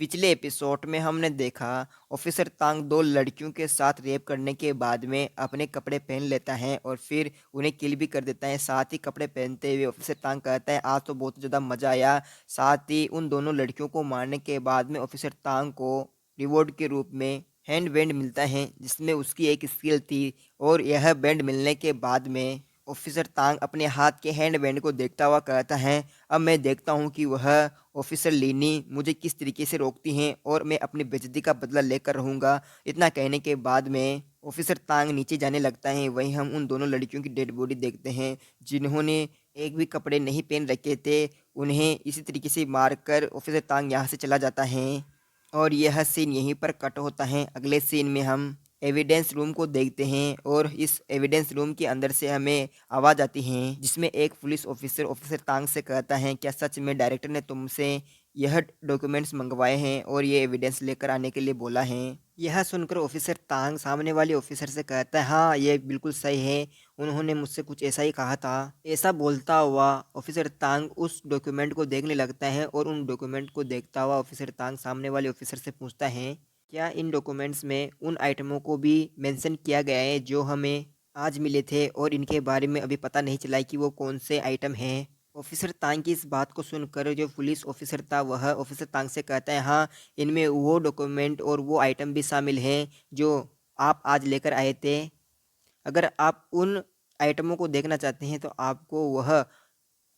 पिछले एपिसोड में हमने देखा ऑफिसर तांग दो लड़कियों के साथ रेप करने के बाद में अपने कपड़े पहन लेता है और फिर उन्हें किल भी कर देता है। साथ ही कपड़े पहनते हुए ऑफिसर तांग कहता है आज तो बहुत ज़्यादा मज़ा आया। साथ ही उन दोनों लड़कियों को मारने के बाद में ऑफिसर तांग को रिवॉर्ड के रूप में हैंड बैंड मिलता है जिसमें उसकी एक स्किल थी। और यह बैंड मिलने के बाद में ऑफिसर तांग अपने हाथ के हैंड बैंड को देखता हुआ कहता है अब मैं देखता हूँ कि वह ऑफिसर लीनी मुझे किस तरीके से रोकती हैं और मैं अपनी बेइज्जती का बदला लेकर रहूँगा। इतना कहने के बाद में ऑफिसर तांग नीचे जाने लगता है। वहीं हम उन दोनों लड़कियों की डेड बॉडी देखते हैं जिन्होंने एक भी कपड़े नहीं पहन रखे थे। उन्हें इसी तरीके से मारकर ऑफिसर तांग यहाँ से चला जाता है और यह सीन यहीं पर कट होता है। अगले सीन में हम एविडेंस रूम को देखते हैं और इस एविडेंस रूम के अंदर से हमें आवाज़ आती है जिसमें एक पुलिस ऑफिसर ऑफिसर तांग से कहता है क्या सच में डायरेक्टर ने तुमसे यह डॉक्यूमेंट्स मंगवाए हैं और ये एविडेंस लेकर आने के लिए बोला है। यह सुनकर ऑफिसर तांग सामने वाले ऑफिसर से कहता है हाँ ये बिल्कुल सही है, उन्होंने मुझसे कुछ ऐसा ही कहा था। ऐसा बोलता हुआ ऑफिसर तांग उस डॉक्यूमेंट को देखने लगता है और उन डॉक्यूमेंट को देखता हुआ ऑफिसर तांग सामने वाले ऑफिसर से पूछता है क्या इन डॉक्यूमेंट्स में उन आइटमों को भी मेंशन किया गया है जो हमें आज मिले थे और इनके बारे में अभी पता नहीं चला है कि वो कौन से आइटम हैं। ऑफिसर तांग की इस बात को सुनकर जो पुलिस ऑफिसर था वह ऑफिसर तांग से कहता है हाँ इनमें वो डॉक्यूमेंट और वो आइटम भी शामिल हैं जो आप आज लेकर आए थे। अगर आप उन आइटमों को देखना चाहते हैं तो आपको वह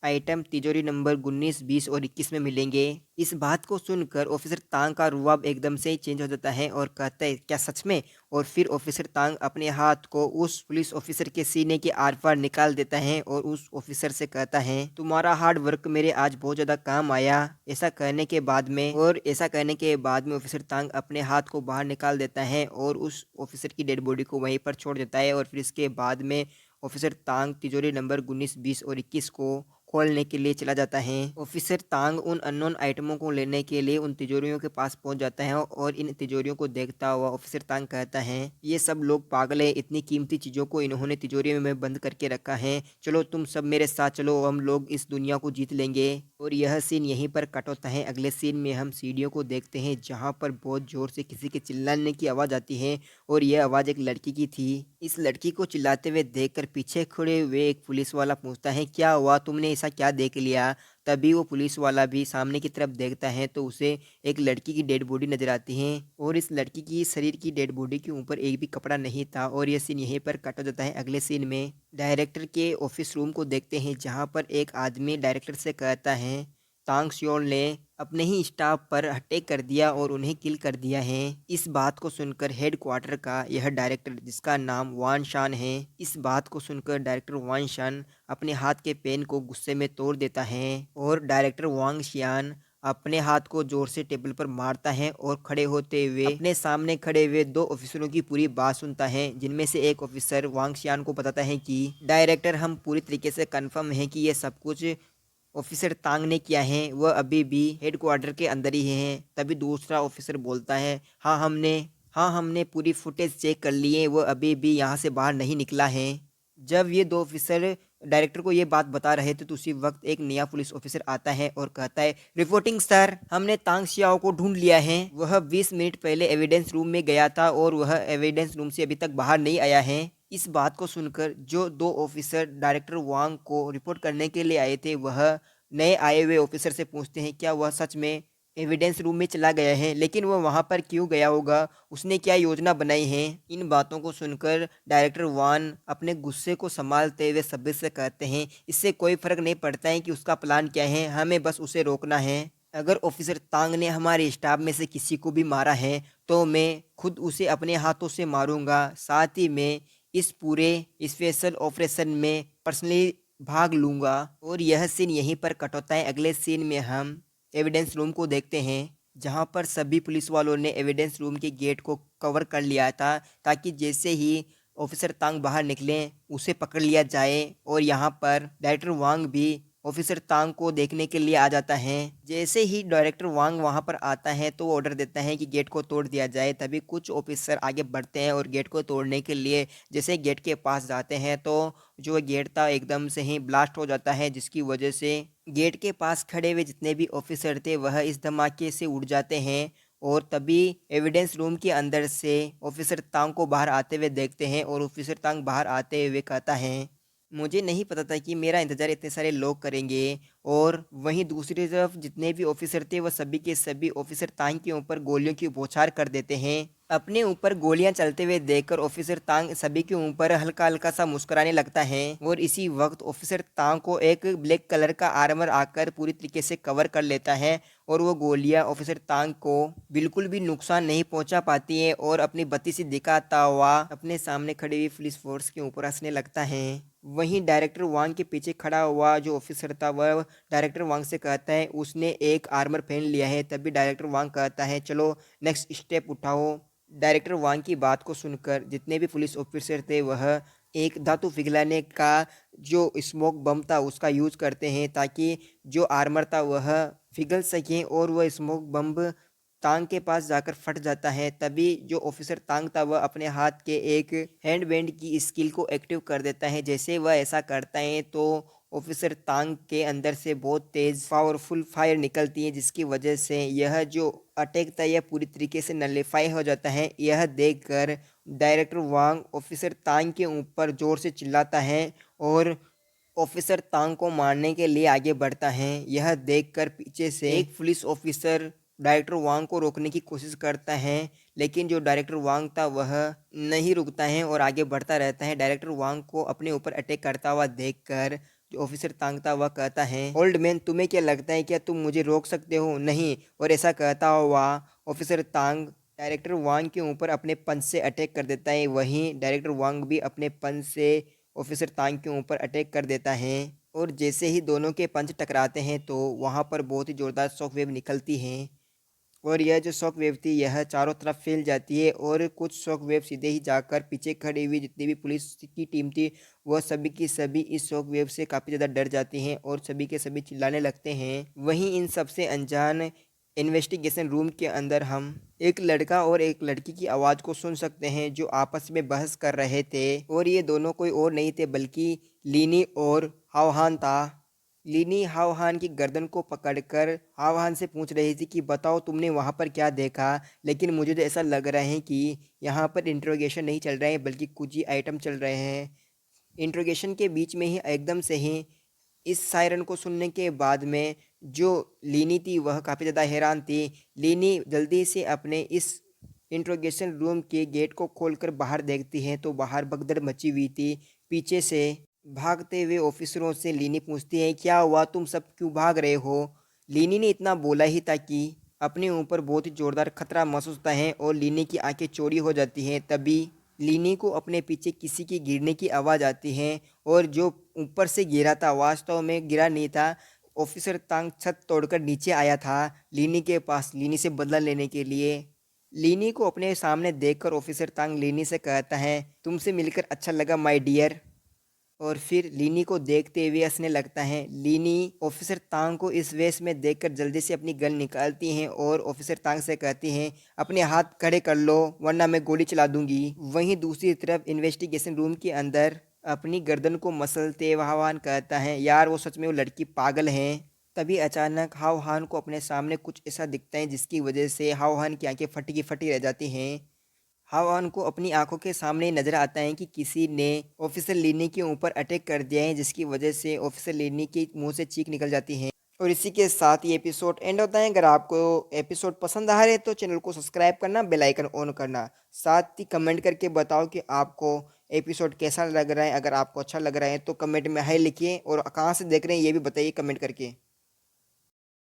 आइटम तिजोरी नंबर 19, 20 और 21 में मिलेंगे। इस बात को सुनकर ऑफिसर तांग का रुआब एकदम से ही चेंज हो जाता है और कहता है क्या सच में। और फिर ऑफिसर तांग अपने हाथ को उस पुलिस ऑफिसर के सीने के आर पार निकाल देता है और उस ऑफिसर से कहता है तुम्हारा हार्ड वर्क मेरे आज बहुत ज़्यादा काम आया। ऐसा कहने के बाद में ऑफिसर तांग अपने हाथ को बाहर निकाल देता है और उस ऑफिसर की डेड बॉडी को वहीं पर छोड़ देता है। और फिर इसके बाद में ऑफिसर तांग तिजोरी नंबर 19, 20 और 21 को खोलने के लिए चला जाता है। ऑफिसर तांग उन अननोन आइटमों को लेने के लिए उन तिजोरियों के पास पहुंच जाता है और इन तिजोरियों को देखता हुआ ऑफिसर तांग कहता है ये सब लोग पागल है, इतनी कीमती चीज़ों को इन्होंने तिजोरी में बंद करके रखा है। चलो तुम सब मेरे साथ चलो, हम लोग इस दुनिया को जीत लेंगे। और यह सीन यहीं पर कट होता है। अगले सीन में हम सीढ़ियों को देखते हैं जहाँ पर बहुत ज़ोर से किसी के चिल्लाने की आवाज़ आती है और यह आवाज़ एक लड़की की थी। इस लड़की को चिल्लाते हुए देखकर पीछे खड़े हुए एक पुलिस वाला पूछता है क्या हुआ, तुमने ऐसा क्या देख लिया। तभी वो पुलिस वाला भी सामने की तरफ देखता है तो उसे एक लड़की की डेड बॉडी नजर आती है और इस लड़की की शरीर की डेड बॉडी के ऊपर एक भी कपड़ा नहीं था। और यह सीन यहीं पर कट हो जाता है। अगले सीन में डायरेक्टर के ऑफिस रूम को देखते हैं जहाँ पर एक आदमी डायरेक्टर से कहता है तांग सियोल ने अपने ही स्टाफ पर अटैक कर दिया और उन्हें किल कर दिया है। इस बात को सुनकर हेड क्वार्टर का यह डायरेक्टर जिसका नाम वान शान है, इस बात को सुनकर डायरेक्टर वान शान अपने हाथ के पेन को गुस्से में तोड़ देता है और डायरेक्टर वांग शियान अपने हाथ को जोर से टेबल पर मारता है और खड़े होते हुए अपने सामने खड़े हुए दो ऑफिसरों की पूरी बात सुनता है जिनमें से एक ऑफिसर वांग शियान को बताता है कि डायरेक्टर हम पूरी तरीके से कंफर्म है कि ये सब कुछ ऑफिसर तांग ने किया है, वह अभी भी हेडक्वार्टर के अंदर ही हैं। तभी दूसरा ऑफिसर बोलता है हाँ हमने पूरी फुटेज चेक कर ली है, वह अभी भी यहाँ से बाहर नहीं निकला है। जब ये दो ऑफिसर डायरेक्टर को ये बात बता रहे थे तो उसी वक्त एक नया पुलिस ऑफिसर आता है और कहता है रिपोर्टिंग सर, हमने तांग सियाओ को ढूंढ लिया है। वह 20 मिनट पहले एविडेंस रूम में गया था और वह एविडेंस रूम से अभी तक बाहर नहीं आया है। इस बात को सुनकर जो दो ऑफिसर डायरेक्टर वांग को रिपोर्ट करने के लिए आए थे वह नए आए हुए ऑफिसर से पूछते हैं क्या वह सच में एविडेंस रूम में चला गया है, लेकिन वह वहां पर क्यों गया होगा, उसने क्या योजना बनाई है। इन बातों को सुनकर डायरेक्टर वान अपने गुस्से को संभालते हुए सब्र से कहते हैं इससे कोई फर्क नहीं पड़ता है कि उसका प्लान क्या है, हमें बस उसे रोकना है। अगर ऑफिसर तांग ने हमारे स्टाफ में से किसी को भी मारा है तो मैं खुद उसे अपने हाथों से मारूंगा। साथ ही मैं इस पूरे स्पेशल ऑपरेशन में पर्सनली भाग लूंगा। और यह सीन यहीं पर कट होता है। अगले सीन में हम एविडेंस रूम को देखते हैं जहां पर सभी पुलिस वालों ने एविडेंस रूम के गेट को कवर कर लिया था ताकि जैसे ही ऑफिसर तांग बाहर निकले उसे पकड़ लिया जाए। और यहाँ पर डायरेक्टर वांग भी ऑफिसर तांग को देखने के लिए आ जाता है। जैसे ही डायरेक्टर वांग वहां पर आता है तो वो ऑर्डर देता है कि गेट को तोड़ दिया जाए। तभी कुछ ऑफिसर आगे बढ़ते हैं और गेट को तोड़ने के लिए जैसे गेट के पास जाते हैं तो जो गेट था एकदम से ही ब्लास्ट हो जाता है, जिसकी वजह से गेट के पास खड़े हुए जितने भी ऑफिसर थे वह इस धमाके से उड़ जाते हैं। और तभी एविडेंस रूम के अंदर से ऑफिसर तांग को बाहर आते हुए देखते हैं और ऑफिसर तांग बाहर आते हुए कहता है, मुझे नहीं पता था कि मेरा इंतज़ार इतने सारे लोग करेंगे। और वहीं दूसरी तरफ जितने भी ऑफिसर थे वह सभी के सभी ऑफिसर तांग के ऊपर गोलियों की बौछार कर देते हैं। अपने ऊपर गोलियां चलते हुए देखकर ऑफिसर तांग सभी के ऊपर हल्का हल्का सा मुस्कुराने लगता है। और इसी वक्त ऑफिसर तांग को एक ब्लैक कलर का आर्मर आकर पूरी तरीके से कवर कर लेता है और वो गोलियां ऑफिसर तांग को बिल्कुल भी नुकसान नहीं पहुंचा पाती है और अपनी बत्ती दिखाता हुआ अपने सामने खड़ी हुई पुलिस फोर्स के ऊपर हंसने लगता है। वहीं डायरेक्टर वांग के पीछे खड़ा हुआ जो ऑफिसर था वह डायरेक्टर वांग से कहता है उसने एक आर्मर पहन लिया है। तभी डायरेक्टर वांग कहता है चलो नेक्स्ट स्टेप उठाओ। डायरेक्टर वांग की बात को सुनकर जितने भी पुलिस ऑफिसर थे वह एक धातु पिघलाने का जो स्मोक बम था उसका यूज करते हैं ताकि जो आर्मर था वह पिघल सके और वह स्मोक बम तांग के पास जाकर फट जाता है। तभी जो ऑफिसर तांग था वह अपने हाथ के एक हैंड बैंड की स्किल को एक्टिव कर देता है। जैसे वह ऐसा करता है तो ऑफिसर तांग के अंदर से बहुत तेज पावरफुल फायर निकलती है, जिसकी वजह से यह जो अटैक था यह पूरी तरीके से नलीफाई हो जाता है। यह देखकर डायरेक्टर वांग ऑफिसर तांग के ऊपर जोर से चिल्लाता है और ऑफिसर तांग को मारने के लिए आगे बढ़ता है। यह देखकर पीछे से एक पुलिस ऑफिसर डायरेक्टर वांग को रोकने की कोशिश करता है, लेकिन जो डायरेक्टर वांग था वह नहीं रुकता है और आगे बढ़ता रहता है। डायरेक्टर वांग को अपने ऊपर अटैक करता हुआ देखकर जो ऑफिसर तांग था वह कहता है, ओल्ड मैन तुम्हें क्या लगता है क्या तुम मुझे रोक सकते हो? नहीं। और ऐसा कहता हुआ ऑफिसर तांग डायरेक्टर वांग के ऊपर अपने पंच से अटैक कर देता है। वहीं डायरेक्टर वांग भी अपने पंच से ऑफिसर तांग के ऊपर अटैक कर देता है। और जैसे ही दोनों के पंच टकराते हैं तो वहाँ पर बहुत ही ज़ोरदार शॉक वेव निकलती है और यह जो शॉक वेव थी यह चारों तरफ फैल जाती है और कुछ शॉक वेव सीधे ही जाकर पीछे खड़ी हुई जितनी भी पुलिस की टीम थी वह सभी की सभी इस शॉक वेव से काफ़ी ज़्यादा डर जाती हैं और सभी के सभी चिल्लाने लगते हैं। वहीं इन सबसे अनजान इन्वेस्टिगेशन रूम के अंदर हम एक लड़का और एक लड़की की आवाज़ को सुन सकते हैं जो आपस में बहस कर रहे थे। और ये दोनों कोई और नहीं थे बल्कि लीनी और हावहान था। लीनी हावहान की गर्दन को पकड़कर हावहान से पूछ रही थी कि बताओ तुमने वहाँ पर क्या देखा। लेकिन मुझे तो ऐसा लग रहा है कि यहाँ पर इंट्रोगेशन नहीं चल रहा है बल्कि कुछ ही आइटम चल रहे हैं। इंट्रोगेशन के बीच में ही एकदम से ही इस सायरन को सुनने के बाद में जो लीनी थी वह काफ़ी ज़्यादा हैरान थी। लीनी जल्दी से अपने इस इंट्रोगेशन रूम के गेट को खोलकर बाहर देखती है तो बाहर भगदड़ मची हुई थी। पीछे से भागते हुए ऑफिसरों से लीनी पूछती है क्या हुआ, तुम सब क्यों भाग रहे हो? लीनी ने इतना बोला ही था कि अपने ऊपर बहुत ही जोरदार खतरा महसूस होता है और लीनी की आंखें चौड़ी हो जाती हैं। तभी लीनी को अपने पीछे किसी की गिरने की आवाज़ आती है और जो ऊपर से गिरा था वास्तव में गिरा नहीं था। ऑफिसर तांग छत तोड़कर नीचे आया था लीनी के पास लीनी से बदला लेने के लिए। लीनी को अपने सामने देखकर ऑफिसर तांग लीनी से कहता है तुमसे मिलकर अच्छा लगा माय डियर। और फिर लीनी को देखते हुए हंसने लगता है। लीनी ऑफिसर तांग को इस वेश में देखकर जल्दी से अपनी गन निकालती हैं और ऑफिसर तांग से कहती हैं अपने हाथ खड़े कर लो वरना मैं गोली चला दूंगी। वहीं दूसरी तरफ इन्वेस्टिगेशन रूम के अंदर अपनी गर्दन को मसलते हावहान कहता है यार वो सच में वो लड़की पागल है। तभी अचानक हावहान को अपने सामने कुछ ऐसा दिखता है जिसकी वजह से हावहान की आंखें फटी की फटी रह जाती हैं। हावान को अपनी आंखों के सामने नजर आता है कि किसी ने ऑफिसर लीनी के ऊपर अटैक कर दिया है, जिसकी वजह से ऑफिसर लीनी के मुंह से चीख निकल जाती है। और इसी के साथ ये एपिसोड एंड होता है। अगर आपको एपिसोड पसंद आ रहे तो चैनल को सब्सक्राइब करना, बेल आइकन ऑन करना, साथ ही कमेंट करके बताओ कि आपको एपिसोड कैसा लग रहा है। अगर आपको अच्छा लग रहा है तो कमेंट में हाई लिखिए और कहाँ से देख रहे हैं ये भी बताइए कमेंट करके।